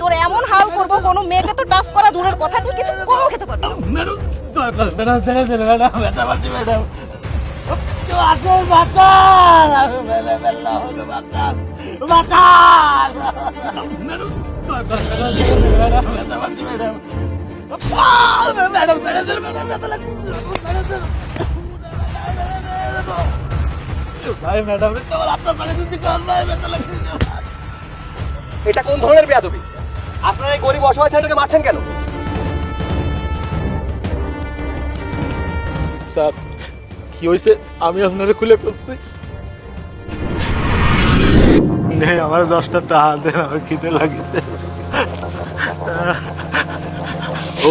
তোর এমন হাল করব কোনো মেয়েকে তো টাচ করা দূরের কথা, তুই কিছু করেও খেতে পারবি না। ম্যাডাম দয়া করে ম্যাডাম ছেড়ে দিন ম্যাডাম, ব্যথা পাচ্ছি ম্যাডাম। কেউ আছে বাঁচান, আমি মেরে ফেললাম, বাঁচান বাঁচান ম্যাডাম, দয়া করে ম্যাডাম ছেড়ে দিন ম্যাডাম, ব্যথা পাচ্ছি ম্যাডাম। ম্যাডাম ছেড়ে দিন ম্যাডাম, ব্যথা লাগছে ছেড়ে দিন। ভাই ম্যাডাম তোমার আপনার ছেড়ে দিতে কাজ নাই, ব্যথা লাগছে। এটা কোন ধরনের বেয়াদবি? আপনারা এই গরিব অসহায় ছেলেটাকে মারছেন কেন? স্যার কি হয়েছে আমি আপনারা খুলে করছি, নেই আমার 10টা টাকা দেন, আমার খিদে লাগিছে। ও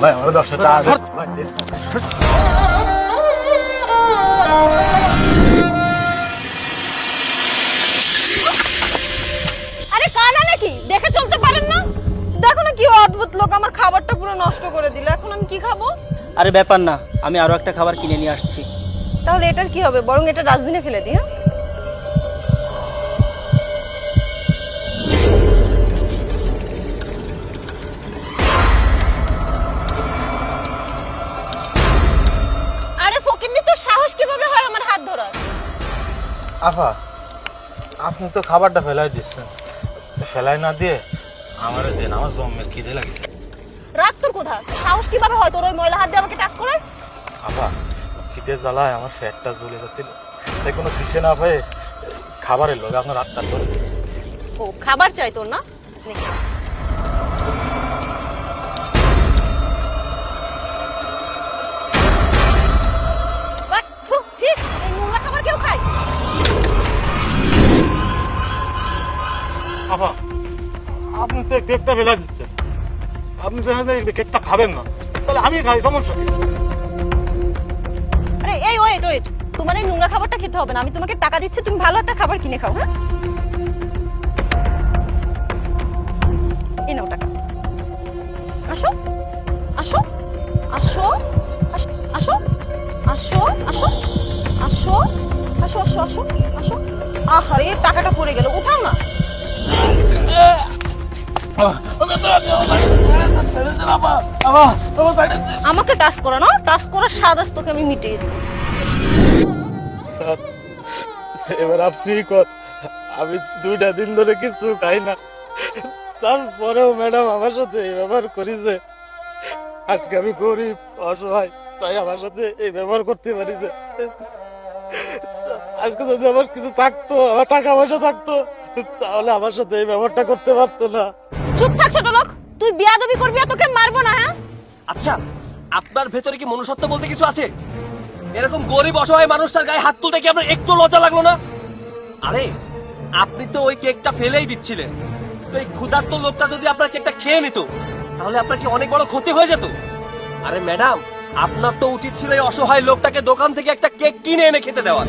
ভাই আমার 10টা টাকা দেন ভাই, দেন। আরে কানা নাকি, দেখে চলতে পারেন না? দেখো না কি অদ্ভুত লোক, আমার খাবারটা পুরো নষ্ট করে দিল, এখন আমি কি খাবো? আরে ব্যাপার না, আমি আরো একটা খাবার কিনে নিয়ে আসছি। তাহলে এটার কি হবে, বরং এটা ডাস্টবিনে ফেলে দিই। হ্যাঁ আরে ফকিন্নি, তোর সাহস কিভাবে হয় আমার হাত ধরার? আফা আপনি তো খাবারটা ফেলাই দিচ্ছেন, ফেলাই না দিয়ে আমার দেন, আমার জমের খিদে লাগিছে। রাগ তোর কোথা, সাহস কিভাবে হয় তোর ওই ময়লা হাত দিয়ে আমাকে টাচ করার? আফা খিদে জ্বালায় আমার ফ্যাটটা জ্বলে যাচ্ছিল, তাই কোনো দিশে না পেয়ে খাবারের লোক আপনার হাতটা ধরেছে। ও খাবার চাই তোর না? নে। বাহ, থু, ছি, এই নোংরা খাবার কেউ খায়? আফা আপনি তো কেকটা ফেলাই দিচ্ছেন, আপনি জানেন এই কেকটা খাবেন না, তাহলে আমি খাই, সমস্যা কি? আরে এই ওয়েট ওয়েট, তোমার এই নোংরা খাবারটা খেতে হবে না, আমি তোমাকে টাকা দিচ্ছি, তুমি ভালো একটা খাবার কিনে খাও। হ্যাঁ এই নাও টাকা, আসো আসো আসো আসো আসো আসো আসো আসো আসো আসো আসো। আহারে টাকাটা পড়ে গেল, উঠাও না। আমাকে টাচ করো না, টাচ করার স্বাদ আজ তোকে আমি মিটিয়ে দিব। স্যার এবার আপনি কর, আমি 2টা দিন ধরে কিছু খাই না, তারপরেও ম্যাডাম আমার সাথে এই ব্যবহার করেছে। আজকে আমি গরিব অসহায়, তাই আমার সাথে এই ব্যবহার করতে পারিছে। আজকে যদি আমার কিছু থাকতো, আমার টাকা পয়সা থাকতো, তাহলে আমার সাথে এই ব্যবহারটা করতে পারতো না। চুপ থাক ছোট লোক, তুই বিয়াদবি করবি আর তোকে মারবো না। হ্যাঁ আচ্ছা, আপনার ভেতরে কি মনুষ্যত্ব বলতে কিছু আছে? এরকম গরিব অসহায় মানুষটার গায়ে হাত তুলতে কি আপনার একটু লজ্জা লাগলো না? আরে আপনি তো ওই কেকটা ফেলেই দিচ্ছিলেন, তো এই ক্ষুধার্ত লোকটা যদি আপনার কেকটা খেয়ে নিত, তাহলে আপনার কি অনেক বড় ক্ষতি হয়ে যেত? আরে ম্যাডাম, আপনার তো উচিত ছিল এই অসহায় লোকটাকে দোকান থেকে একটা কেক কিনে এনে খেতে দেওয়ার।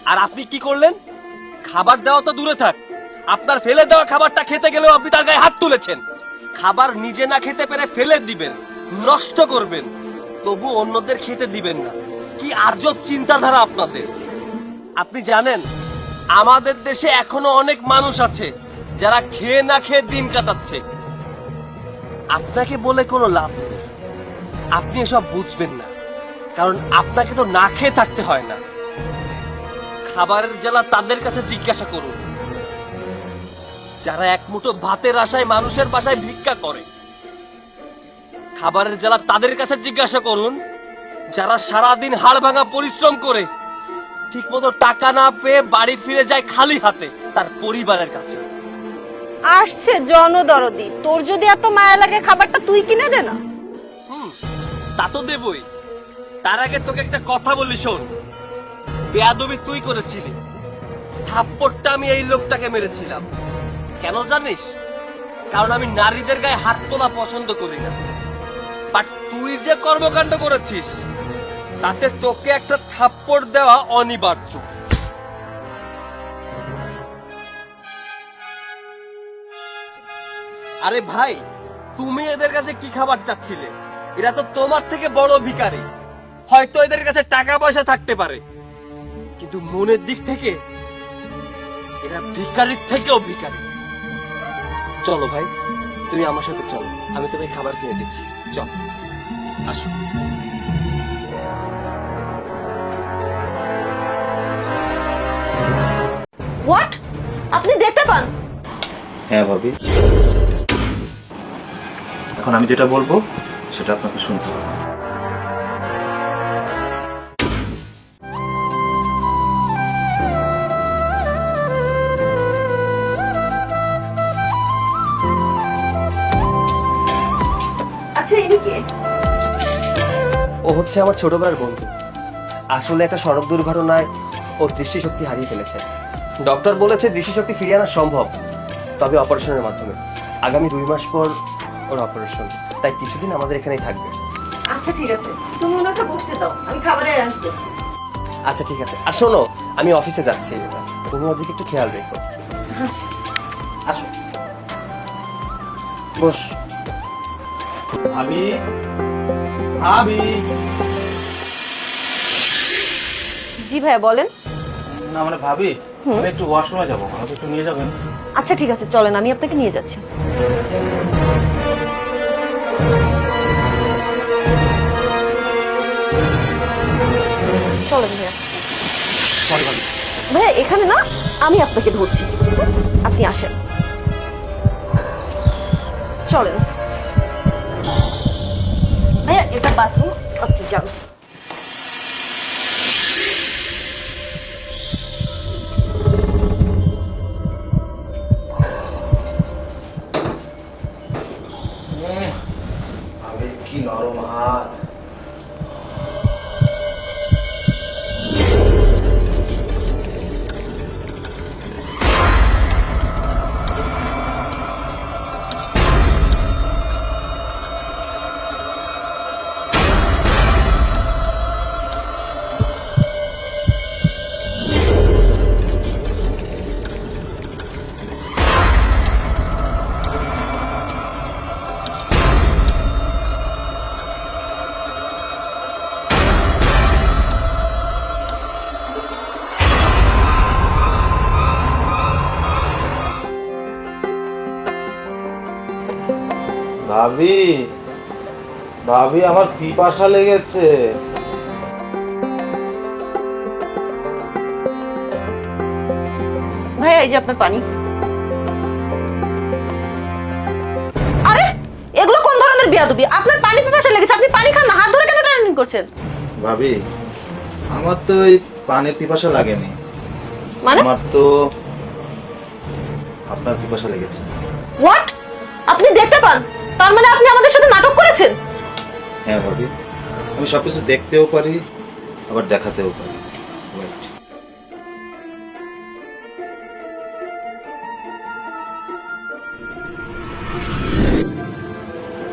আর আপনি কি করলেন? খাবার দেওয়া তো দূরে থাক, আপনার ফেলে দেওয়া খাবারটা খেতে গেলেও আপনি তার গায়ে হাত তুলেছেন। খাবার নিজে না খেতে পেরে ফেলে দিবেন, নষ্ট করবেন, তবু অন্যদের খেতে দিবেন না। কি আজব চিন্তাধারা আপনাদের! আপনি জানেন আমাদের দেশে এখনো অনেক মানুষ আছে যারা খেয়ে না খেয়ে দিন কাটাচ্ছে। আপনাকে বলে কোনো লাভ নেই, আপনি এসব বুঝবেন না, কারণ আপনাকে তো না খেয়ে থাকতে হয় না। খাবারের জ্বালা তাদের কাছে জিজ্ঞাসা করুন যারা এক মুঠো ভাতের আশায় মানুষের বাসায় ভিক্ষা করে। খাবারের জ্বালা তাদের কাছে জিজ্ঞাসা করুন যারা সারাদিন হাড় ভাঙা পরিশ্রম করে ঠিক মতো টাকা না পেয়ে বাড়ি ফিরে যায় খালি হাতে তার পরিবারের কাছে। আসছে জনদরদি, তোর যদি এত মায়া লাগে খাবারটা তুই কিনে দে না। তা তো দেবই, তার আগে তোকে একটা কথা বলি শোন। বেয়াদবি তুই করেছিলি, থাপ্পড়টা আমি এই লোকটাকে মেরেছিলাম। কেন জানিস? কারণ আমি নারীদের গায়ে হাত তোলা পছন্দ করি না। বাট তুই যে কর্মকাণ্ড করেছিস তাতে তোকে একটা থাপ্পড় দেওয়া অনিবার্য। আরে ভাই, তুমি এদের কাছে কি খাবার চাচ্ছিলে? এরা তো তোমার থেকে বড় ভিখারি। হয়তো এদের কাছে টাকা পয়সা থাকতে পারে, কিন্তু মনের দিক থেকে এরা ভিখারির থেকেও ভিখারি। চলো ভাই, তুমি আমার সাথে চলো, আমি তোমায় খাবার কিনে দিচ্ছি। চল, আসো। হোয়াট? আপনি দেখতে পান? হ্যাঁ ভাবি, এখন আমি যেটা বলবো সেটা আপনাকে শুনতে হবে। আচ্ছা, ইনি কে? ও হচ্ছে আমার ছোটবেলার বন্ধু। আসলে একটা সড়ক দুর্ঘটনায় ওর দৃষ্টিশক্তি হারিয়ে ফেলেছে। ডক্টর বলেছে দৃষ্টিশক্তি ফিরিয়ে আনা সম্ভব, তবে অপারেশনের মাধ্যমে। আগামী 2 মাস পর ওর অপারেশন, তাই কিছুদিন আমাদের এখানেই থাকবে। আচ্ছা ঠিক আছে, তুমি ওনাকে বসতে দাও, আমি খাবারের অ্যারেঞ্জ করছি। আচ্ছা ঠিক আছে। আর শোনো, আমি অফিসে যাচ্ছি, তুমি ওদিকে একটু খেয়াল রেখো। আচ্ছা। আসো, বস। ভাবি, ভাবি। জি ভাইয়া বলেন। না মানে ভাবি, আমি একটু ওয়াশরুমে যাবো, আমাকে একটু নিয়ে যাবেন? আচ্ছা ঠিক আছে, চলেন, আমি আপনাকে নিয়ে যাচ্ছি। চলেন ভাইয়া। সরি ভাবি। ভাইয়া এখানে না, আমি আপনাকে ধরছি, আপনি আসেন। চলেন ভাইয়া, এটা বাথরুম, আপনি যান। ভাবি কি নরম হাত। ভাবি, ভাবি আমার পিপাসা লেগেছে। ভাইয়া এই যে আপনার পানি। আরে এগুলো কোন ধরনের বেয়াদবি? আপনার পানি পিপাসা লেগেছে, আপনি পানি খান না, হাত ধরে কেন টানাটানি করছেন? ভাবি, আমার তো এই পানির পিপাসা লাগেনি, মানে আমার তো আপনার পিপাসা লেগেছে। হোয়াট? আপনি দেখতে পান, তার মানে আপনি আমাদের সাথে নাটক করেছেন? হ্যাঁ ভাবি, আমি সবকিছু দেখতেও পারি আবার দেখাতেও পারি। Wait.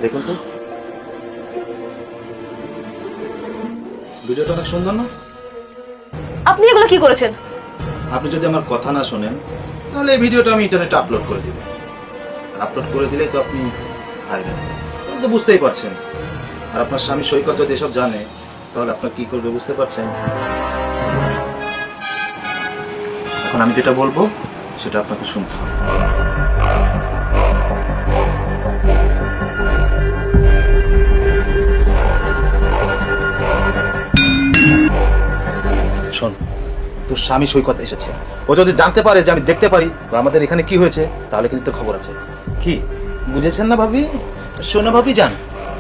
দেখুন তো, ভিডিওটা অনেক সুন্দর না? আপনি এগুলো কি করেছেন? আপনি যদি আমার কথা না শোনেন তাহলে এই ভিডিওটা আমি ইন্টারনেটে আপলোড করে দিব। আর আপলোড করে দিলেই তো আপনি ভাইরাল, তাহলে তো বুঝতেই পারছেন। আর আপনার স্বামী সৈকত যদি এসব জানে তাহলে আপনার কি করবে বুঝতে পারছেন। এখন আমি যেটা বলবো সেটা আপনাকে শুনতে হবে। শোন, তোর স্বামী সৈকত এসেছে, ও যদি জানতে পারে যে আমি দেখতে পারি বা আমাদের এখানে কি হয়েছে তাহলে কিন্তু তোর খবর আছে। কি বুঝেছেন না ভাবি? শোনো ভাবি, যান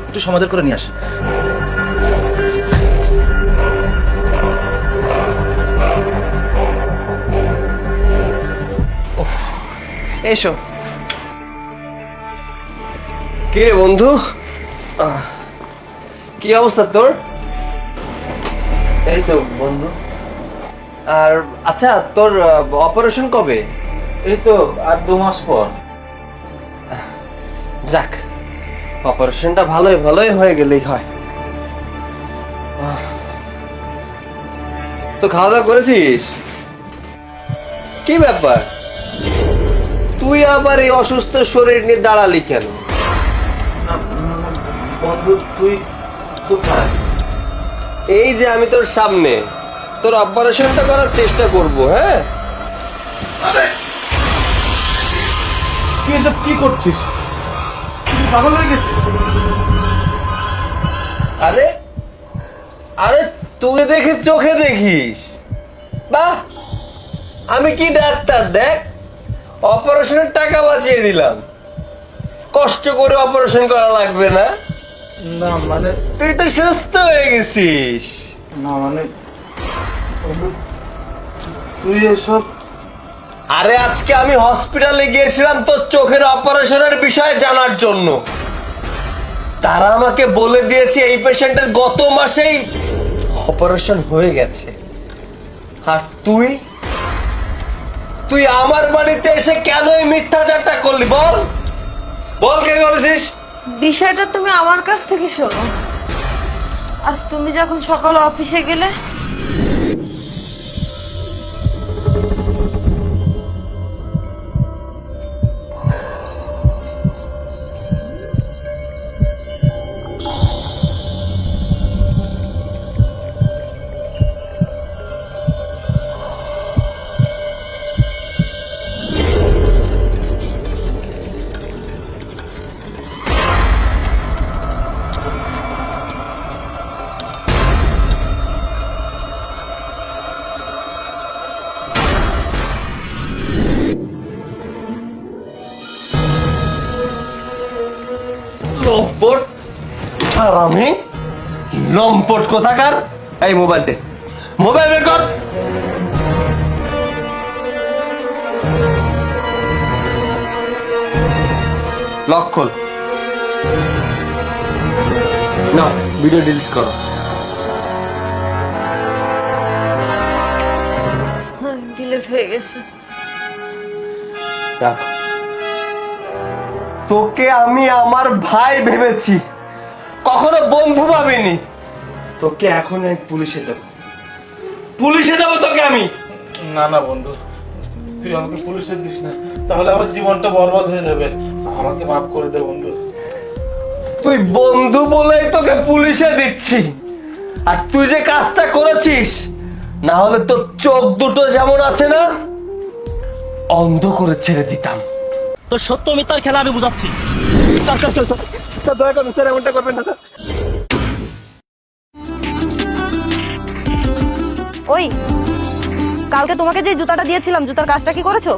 একটু সমাধান করে নিয়ে আসি। এসো। কি রে বন্ধু, কি অবস্থা তোর? এই তো বন্ধু। আর আচ্ছা, তোর অপারেশন কবে? এই তো আর 2 মাস পর। যাক, অপারেশনটা ভালোই ভালোই হয়ে গেলেই হয়। তো খাওয়া দাওয়া করেছিস? কি ব্যাপার, তুই আবার এই অসুস্থ শরীর নিয়ে দাঁড়ালি কেন? বন্ধু তুই কোথায়? এই যে আমি তোর সামনে, তোর অপারেশনটা করার চেষ্টা করব। হ্যাঁ, তুই এসব কি করছিস? তুই পাগল হয়ে গেছিস? আরে আরে তুই দেখে চোখে দেখিস, বাহ আমি কি ডাক্তার দেখ, অপারেশনের টাকা বাঁচিয়ে দিলাম, কষ্ট করে অপারেশন করা লাগবে না। না মানে, তুই তো সুস্থ হয়ে গেছিস। না মানে বন্ধু, তুই এসব আরে আজকে আমি হসপিটালে গিয়েছিলাম তোর চোখের অপারেশনের বিষয়ে জানার জন্য। তারা আমাকে বলে দিয়েছে এই পেশেন্টের গত মাসেই অপারেশন হয়ে গেছে। আর তুই তুই আমার বাড়িতে এসে কেন এই মিথ্যাচারটা করলি বল, বল কে করেছিস? বিষয়টা তুমি আমার কাছ থেকে শোনো। আজ তুমি যখন সকালে অফিসে গেলে, লম্পট আর আমি লম্পট কোথাকার। এই মোবাইল দে, মোবাইল বের কর। লক খোল, না ভিডিও ডিলিট করো। ডিলিট হয়ে গেছে। রাখ। তোকে আমি আমার ভাই ভেবেছি, কখনো বন্ধু ভাবিনি। তোকে এখন আমি পুলিশে দেবো, পুলিশে দেবো তোকে আমি। না না বন্ধু, তুই আমাকে পুলিশে দিস না, তাহলে আমার জীবনটা বরবাদ হয়ে যাবে। আমাকে মাফ করে দে বন্ধু। তুই বন্ধু বলেই তোকে পুলিশে দিচ্ছি, আর তুই যে কাজটা করেছিস, না হলে তোর চোখ দুটো যেমন আছে না, অন্ধ করে ছেড়ে দিতাম। তো সত্য মিথ্যার খেলা আমি বুঝাচ্ছি। স্যার স্যার স্যার স্যার দয়া করুন স্যার, এমনটা করবেন না স্যার। ওই কালকে তোমাকে যে জুতাটা দিয়েছিলাম, জুতার কাজটা কি করেছো?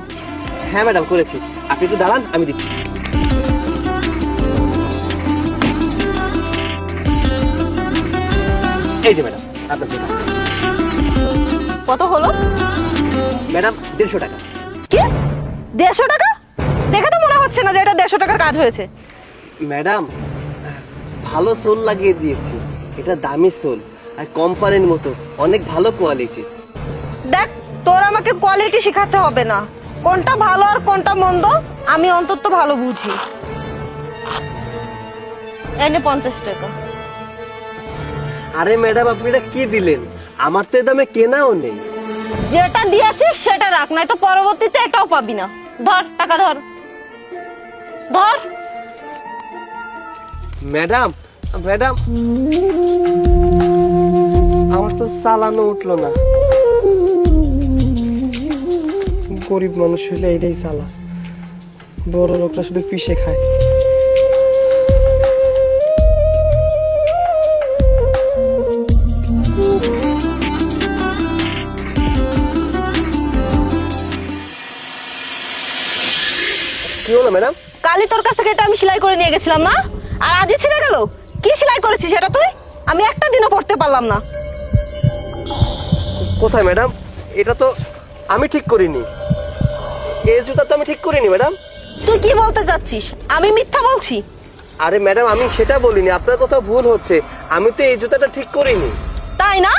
হ্যাঁ ম্যাডাম করেছি, আপনি একটু দাঁড়ান আমি দিচ্ছি। এই যে ম্যাডাম আপনার জুতা। কত হলো? ম্যাডাম 150 টাকা। কি 150 টাকা? দেখে তো মনে হচ্ছে না যে এটা 150 টাকার কাজ হয়েছে। ম্যাডাম ভালো সোল লাগিয়ে দিয়েছি, এটা দামি সোল আর কোম্পানির মতো অনেক ভালো কোয়ালিটি। দেখ, তোর আমাকে কোয়ালিটি শেখাতে হবে না, কোনটা ভালো আর কোনটা মন্দ আমি অন্তত ভালো বুঝি। এনে 50 টাকা। আরে ম্যাডাম আপনি এটা কি দিলেন, আমার তো এ দামে কেনাও নেই। যেটা দিয়েছিস সেটা রাখ, নাই তো পরবর্তীতে এটাও পাবি না। ধর টাকা, ধর ধর। ম্যাডাম ম্যাডাম আমার তো চালানো উঠলো না, গরিব মানুষ হলে এটাই চালা, বড় লোকরা শুধু পিষে খায়। কি হলো ম্যাডাম? কালই তোর কাছ থেকে এটা আমি সেলাই করে নিয়ে গেছিলাম না, আর আজই ছিঁড়ে গেল। কি সেলাই করেছিস সেটা তুই? আমি একটা দিনও পড়তে পারলাম না। কোথায় ম্যাডাম? এটা তো আমি ঠিক করিনি, এই জুতা তো আমি ঠিক করিনি ম্যাডাম। তুই কি বলতে চাচ্ছিস? আমি মিথ্যা বলছি? আরে ম্যাডাম আমি সেটা বলিনি, আপনার কথা ভুল হচ্ছে, আমি তো এই জুতাটা ঠিক করিনি। তাই না?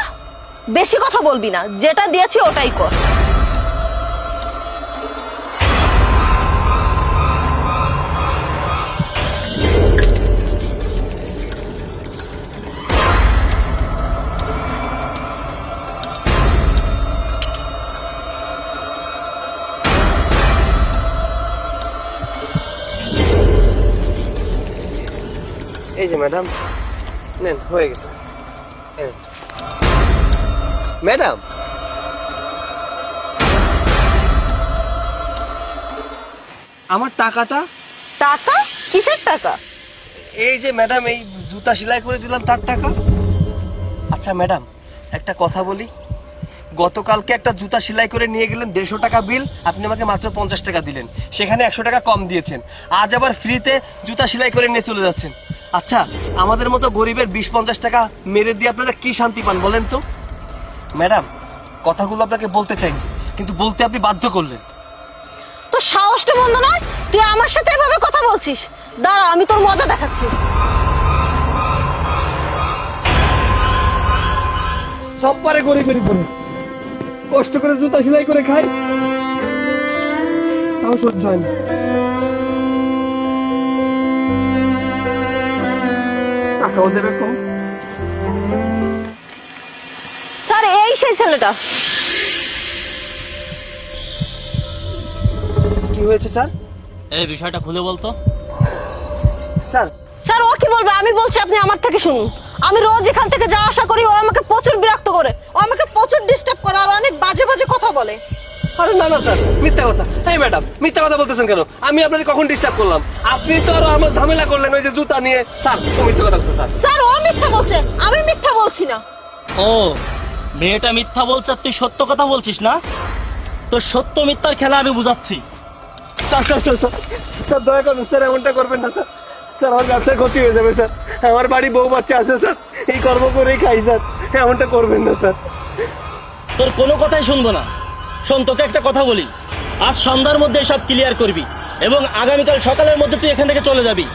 বেশি কথা বলবি না, যেটা দিয়েছি ওটাই কর। এই যে ম্যাডাম নেন, হয়ে গেছে। ম্যাডাম আমার টাকাটা? টাকা? কিসের টাকা? এই যে ম্যাডাম, এই জুতা সেলাই করে দিলাম তার টাকা। আচ্ছা ম্যাডাম, একটা কথা বলি, গতকালকে একটা জুতা সেলাই করে নিয়ে গেলেন 150 টাকা বিল, আপনি আমাকে মাত্র 50 টাকা দিলেন, সেখানে 100 টাকা কম দিয়েছেন। আজ আবার ফ্রিতে জুতা সেলাই করে নিয়ে চলে যাচ্ছেন। আচ্ছা, আমাদের মতো গরিবের 20-50 টাকা মেরে দিয়ে আপনারা কি শান্তি পান বলেন তো? ম্যাডাম, কথাগুলো আপনাকে বলতে চাইনি, কিন্তু বলতে আপনি বাধ্য করলেন। তো সাহসটা বন্ধ নয়, তুই আমার সাথে এভাবে কথা বলছিস? দাঁড়া, আমি তোর মজা দেখাচ্ছি। সব পারে গরিবের উপরে, কষ্ট করে জুতা সেলাই করে খাই, তাও সহ্য হয় না। টাকাও দেবে কম। স্যার, এই সেই ছেলেটা। কি হয়েছে স্যার? এই বিষয়টা খুলে বলতো। স্যার, স্যার, ও কি বলবে? আমি বলছি, আপনি আমার থেকে শুনুন। আমি রোজ এখান থেকে যাওয়া আসা করি, ও আমাকে প্রচুর বিরক্ত করে, ও আমাকে প্রচুর ডিস্টার্ব করে, আর অনেক বাজে বাজে কথা বলে। আরে না না স্যার, মিথ্যা কথা। এই ম্যাডাম, মিথ্যা কথা বলতেছেন কেন? আমি আপনাকে কখন ডিস্টার্ব করলাম? আপনি তো আরো আমার ঝামেলা করলেন ওই যে জুতা নিয়ে। স্যার, ও মিথ্যা কথা বলছে স্যার। স্যার, ও মিথ্যা বলছে, আমি মিথ্যা বলছি না। ও, মেয়েটা মিথ্যা বলছে আর তুই সত্য কথা বলছিস না? তো সত্য মিথ্যার খেলা আমি বুঝাচ্ছি। Sir sir sir sir sir, দয়া করুন স্যার, এমনটা করবেন না স্যার। স্যার, আমার ব্যবসার ক্ষতি হয়ে যাবে স্যার। আমার বাড়ি বউ বাচ্চা আছে স্যার, এই কর্ম করেই খাই স্যার। এমনটা করবেন না স্যার। তোর কোনো কথাই শুনবো না। শোন, তোকে একটা কথা বলি, আজ সন্ধ্যার মধ্যে সব ক্লিয়ার করবি এবং আগামীকাল সকালের মধ্যে তুই এখান থেকে চলে যাবি।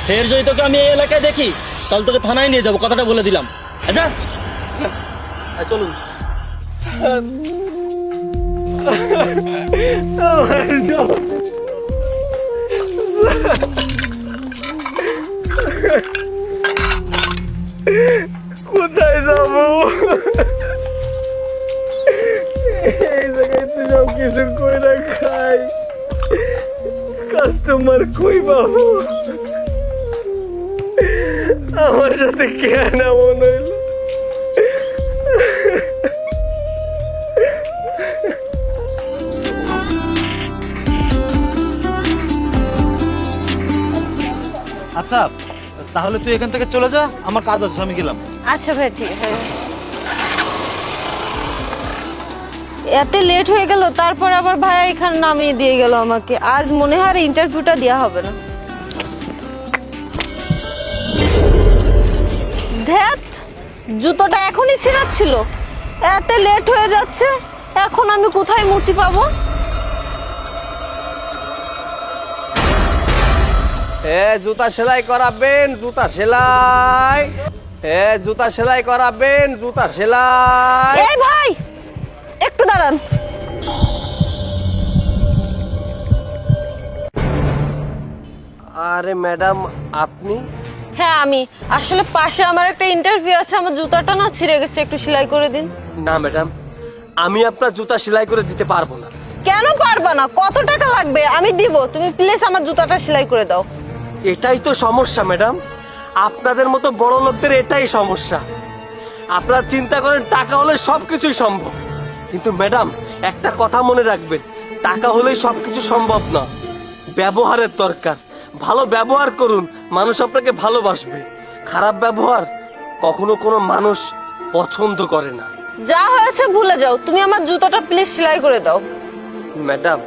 ফের যদি তোকে আমি এই এলাকায় দেখি, তাহলে তোকে থানায় নিয়ে যাবো, কথাটা বলে দিলাম। আচ্ছা, চলুন। কোথায় যাবো? এই জায়গায় তো সব কিছু করে খাই, কাস্টমার কই পাবো? আমার সাথে কেন এমন হইল? আচ্ছা, তাহলে তুই এখান থেকে চলে যা, আমার কাজ আছে, আমি গেলাম। আচ্ছা ভাই, ঠিক আছে। এত লেট হয়ে গেল, তারপর আবার ভাইয়া এখানে নামিয়ে দিয়ে গেল আমাকে। আজ মনে হয় ইন্টারভিউটা দেওয়া হবে না। ধ্যাত, জুতোটা এখনই ছিঁড়াচ্ছিল। এত লেট হয়ে যাচ্ছে, এখন আমি কোথায় মুচি পাবো? জুতা সেলাই করাবেন, জুতা সেলাই। জুতা সেলাই করাবেন, জুতা সেলাই। এই ভাই, একটু দাঁড়ান। আরে ম্যাডাম, আপনি? হ্যাঁ, আমি। আসলে পাশে আমার একটা ইন্টারভিউ আছে, আমার জুতাটা না ছিঁড়ে গেছে, একটু সেলাই করে দিন। না ম্যাডাম, আমি আপনার জুতা সেলাই করে দিতে পারবো না। কেন পারবা না? কত টাকা লাগবে? আমি দিব, তুমি প্লিজ আমার জুতাটা সেলাই করে দাও। এটাই তো সমস্যা ম্যাডাম, আপনাদের মতো বড় লোকদের এটাই সমস্যা। আপনারা চিন্তা করেন টাকা হলে সবকিছুই সম্ভব, কিন্তু ম্যাডাম একটা কথা মনে রাখবেন, টাকা হলেই সবকিছু সম্ভব না। ব্যবহারের দরকার, ভালো ব্যবহার করুন, মানুষ আপনাকে ভালোবাসবে। খারাপ ব্যবহার কখনো কোনো মানুষ পছন্দ করে না। যা হয়েছে ভুলে যাও, তুমি আমার জুতাটা প্লিজ সেলাই করে দাও। ম্যাডাম,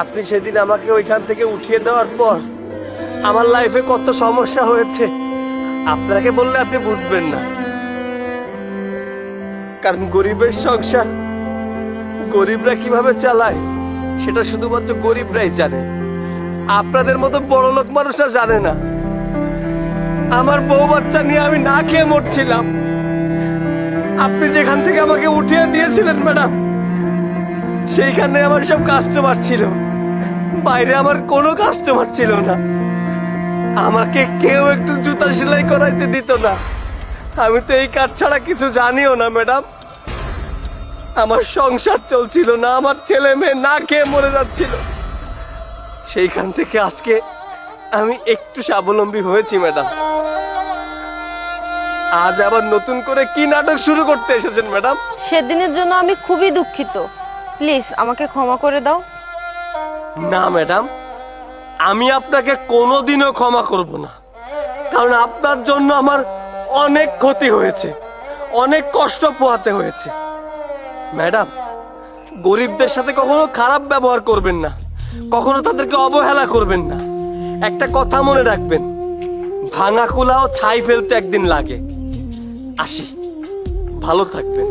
আপনি সেদিন আমাকে ওইখান থেকে উঠিয়ে দেওয়ার পর আমার লাইফে কত সমস্যা হয়েছে আপনাকে বললে আপনি বুঝবেন না। কারণ গরিবের সংসার গরিবরা কিভাবে চালায় সেটা শুধুমাত্র গরিবরাই জানে, আপনাদের মতো বড় লোক মানুষরা জানে না। আমার বউ বাচ্চা নিয়ে আমি না খেয়ে মরছিলাম, আপনি যেখান থেকে আমাকে উঠিয়ে দিয়েছিলেন ম্যাডাম, সেইখানে আমার সব কাস্টমার ছিল, বাইরে আমার কোনো কাস্টমার ছিল না। আমাকে কেউ একটু জুতা সেলাই করাইতে দিত না। আমি তো এই কাজ ছাড়া কিছু জানিও না ম্যাডাম। আমার সংসার চলছিল না, আমার ছেলে মেয়ে না খেয়ে মরে যাচ্ছিল। সেইখান থেকে আজকে আমি একটু স্বাবলম্বী হয়েছি ম্যাডাম। আজ আবার নতুন করে কি নাটক শুরু করতে এসেছেন ম্যাডাম? সেদিনের জন্য আমি খুবই দুঃখিত, প্লিজ আমাকে ক্ষমা করে দাও। না ম্যাডাম, আমি আপনাকে কোনোদিনও ক্ষমা করব না, কারণ আপনার জন্য আমার অনেক ক্ষতি হয়েছে, অনেক কষ্ট পোহাতে হয়েছে। ম্যাডাম, গরিবদের সাথে কখনো খারাপ ব্যবহার করবেন না, কখনো তাদেরকে অবহেলা করবেন না। একটা কথা মনে রাখবেন, ভাঙা কুলাও ছাই ফেলতে একদিন লাগে। আসি, ভালো থাকবেন।